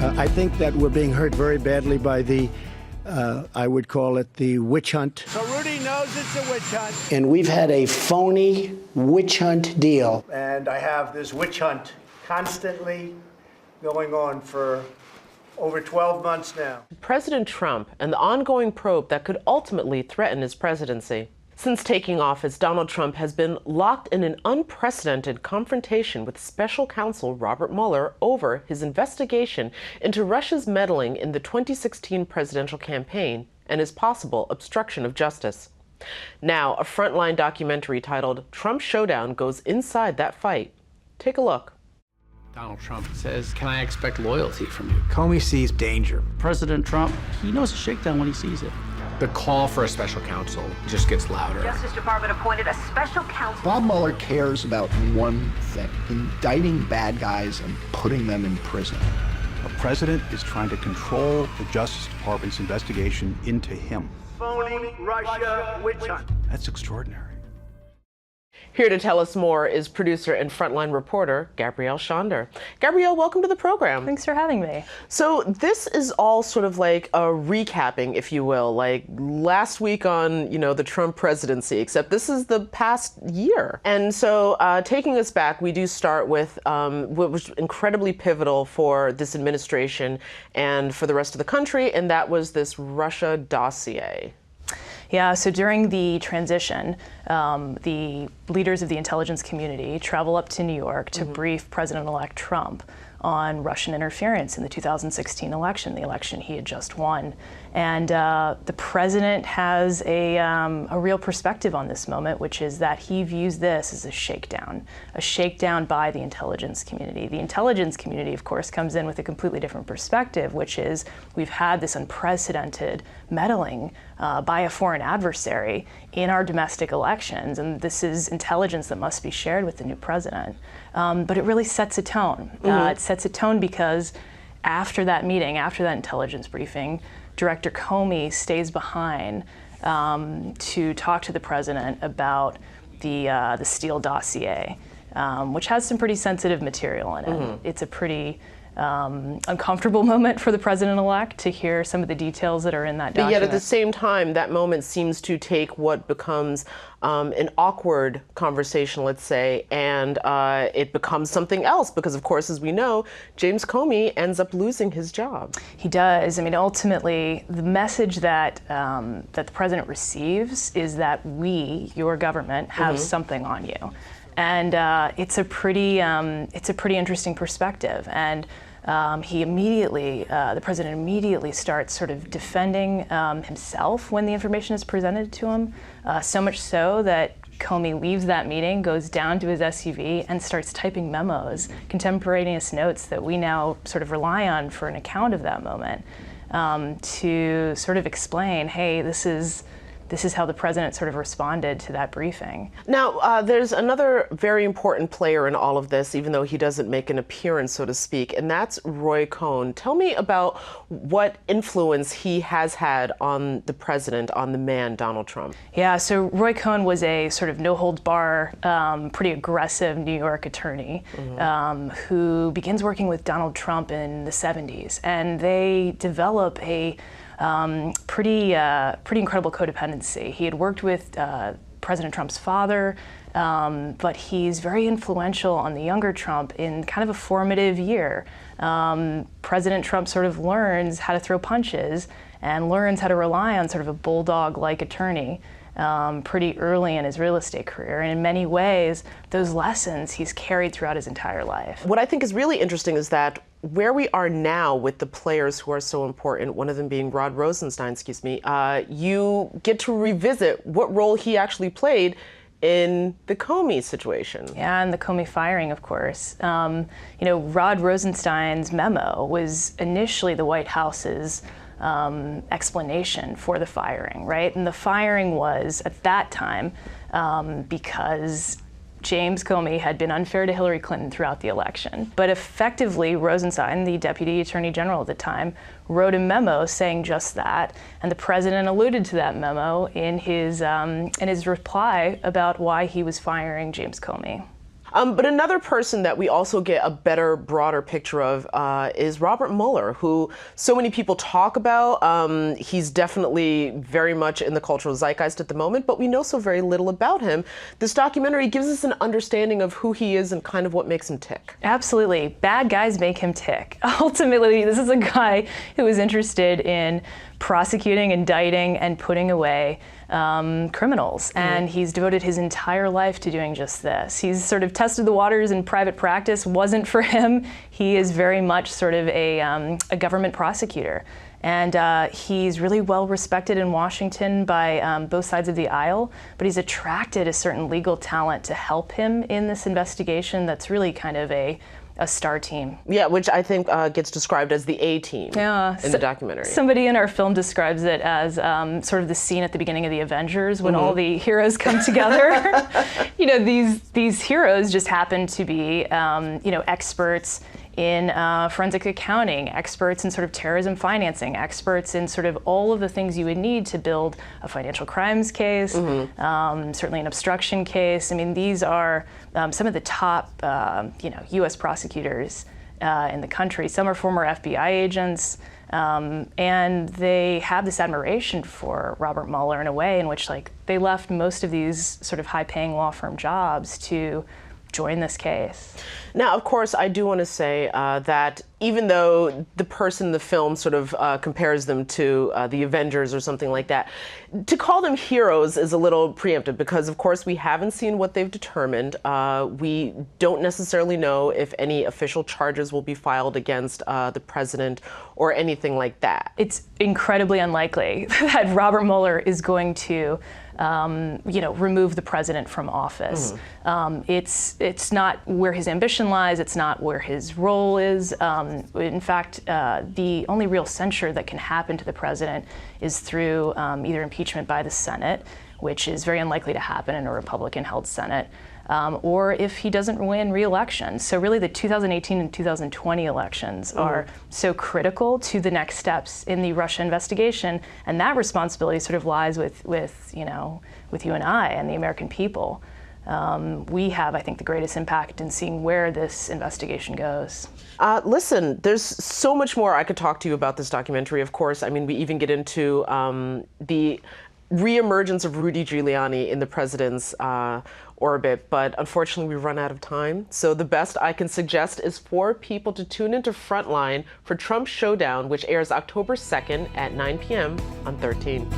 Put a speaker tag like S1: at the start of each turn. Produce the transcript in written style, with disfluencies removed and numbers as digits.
S1: I think that we're being hurt very badly by the, I would call it the witch hunt.
S2: So Rudy knows it's a witch hunt.
S1: And we've had a phony witch hunt deal.
S2: And I have this witch hunt constantly going on for over 12 months now.
S3: President Trump and the ongoing probe that could ultimately threaten his presidency. Since taking office, Donald Trump has been locked in an unprecedented confrontation with special counsel Robert Mueller over his investigation into Russia's meddling in the 2016 presidential campaign and his possible obstruction of justice. Now, a Frontline documentary titled Trump Showdown goes inside that fight. Take a look.
S4: Donald Trump says, "Can I expect loyalty from you?" Comey sees danger.
S5: President Trump, he knows a shakedown when he sees it.
S4: The call for a special counsel just gets louder.
S6: Justice Department appointed a special counsel.
S7: Bob Mueller cares about one thing: indicting bad guys and putting them in prison.
S8: A president is trying to control the Justice Department's investigation into him.
S2: Phony Russia witch hunt.
S8: That's extraordinary.
S3: Here to tell us more is producer and Frontline reporter Gabrielle Schonder. Gabrielle, welcome to the program.
S9: Thanks for having me.
S3: So this is all sort of like a recapping, if you will, like last week on, the Trump presidency, except this is the past year. And so taking us back, we do start with what was incredibly pivotal for this administration and for the rest of the country, and that was this Russia dossier.
S9: Yeah, so during the transition, the leaders of the intelligence community travel up to New York to brief President-elect Trump on Russian interference in the 2016 election, the election he had just won. And the president has a real perspective on this moment, which is that he views this as a shakedown by the intelligence community. The intelligence community, of course, comes in with a completely different perspective, which is we've had this unprecedented meddling by a foreign adversary in our domestic elections, and this is intelligence that must be shared with the new president. But it really sets a tone. It sets a tone because after that meeting, after that intelligence briefing, Director Comey stays behind to talk to the president about the Steele dossier, which has some pretty sensitive material in it. It's a pretty uncomfortable moment for the president-elect to hear some of the details that are in that document.
S3: But yet at the same time, that moment seems to take what becomes an awkward conversation, let's say, and it becomes something else because, of course, as we know, James Comey ends up losing his job.
S9: He does. I mean, ultimately, the message that that the president receives is that we, your government, have something on you. And it's a pretty interesting perspective. And the president immediately starts sort of defending himself when the information is presented to him, so much so that Comey leaves that meeting, goes down to his SUV, and starts typing memos, contemporaneous notes that we now sort of rely on for an account of that moment, to sort of explain, hey, this is how the president sort of responded to that briefing.
S3: Now, there's another very important player in all of this, even though he doesn't make an appearance, so to speak, and that's Roy Cohn. Tell me about what influence he has had on the president, on the man, Donald Trump.
S9: Yeah, so Roy Cohn was a sort of no-holds-bar, pretty aggressive New York attorney who begins working with Donald Trump in the 70s, and they develop a pretty incredible codependency. He had worked with President Trump's father, but he's very influential on the younger Trump in kind of a formative year. President Trump sort of learns how to throw punches and learns how to rely on sort of a bulldog-like attorney pretty early in his real estate career. And in many ways, those lessons he's carried throughout his entire life.
S3: What I think is really interesting is that where we are now with the players who are so important, one of them being Rod Rosenstein, you get to revisit what role he actually played in the Comey situation.
S9: Yeah, and the Comey firing, of course. Rod Rosenstein's memo was initially the White House's explanation for the firing, right? And the firing was, at that time, because James Comey had been unfair to Hillary Clinton throughout the election. But effectively, Rosenstein, the Deputy Attorney General at the time, wrote a memo saying just that, and the president alluded to that memo in his reply about why he was firing James Comey.
S3: But another person that we also get a better, broader picture of is Robert Mueller, who so many people talk about. He's definitely very much in the cultural zeitgeist at the moment, but we know so very little about him. This documentary gives us an understanding of who he is and kind of what makes him tick.
S9: Absolutely. Bad guys make him tick. Ultimately, this is a guy who is interested in prosecuting, indicting, and putting away criminals. And he's devoted his entire life to doing just this. He's sort of tested the waters in private practice. Wasn't for him. He is very much sort of a government prosecutor. And he's really well respected in Washington by both sides of the aisle, but he's attracted a certain legal talent to help him in this investigation that's really kind of a star team.
S3: Yeah, which I think gets described as the A-team in the documentary.
S9: Somebody in our film describes it as sort of the scene at the beginning of the Avengers when all the heroes come together. You know, these heroes just happen to be, experts in forensic accounting, experts in sort of terrorism financing, experts in sort of all of the things you would need to build a financial crimes case, certainly an obstruction case. I mean, these are some of the top, U.S. prosecutors in the country. Some are former FBI agents, and they have this admiration for Robert Mueller in a way in which, like, they left most of these sort of high-paying law firm jobs to join this case.
S3: Now, of course, I do want to say that even though the person in the film sort of compares them to the Avengers or something like that, to call them heroes is a little preemptive because, of course, we haven't seen what they've determined. We don't necessarily know if any official charges will be filed against the president or anything like that.
S9: It's incredibly unlikely that Robert Mueller is going to remove the president from office. It's not where his ambition lies. It's not where his role is. In fact, the only real censure that can happen to the president is through either impeachment by the Senate, which is very unlikely to happen in a Republican-held Senate, or if he doesn't win re-election. So really the 2018 and 2020 elections are so critical to the next steps in the Russia investigation, and that responsibility sort of lies with you and I and the American people. We have, I think, the greatest impact in seeing where this investigation goes.
S3: Listen, there's so much more I could talk to you about this documentary, of course. I mean, we even get into the reemergence of Rudy Giuliani in the president's orbit, but unfortunately we've run out of time. So the best I can suggest is for people to tune into Frontline for Trump Showdown, which airs October 2nd at 9 p.m. on 13.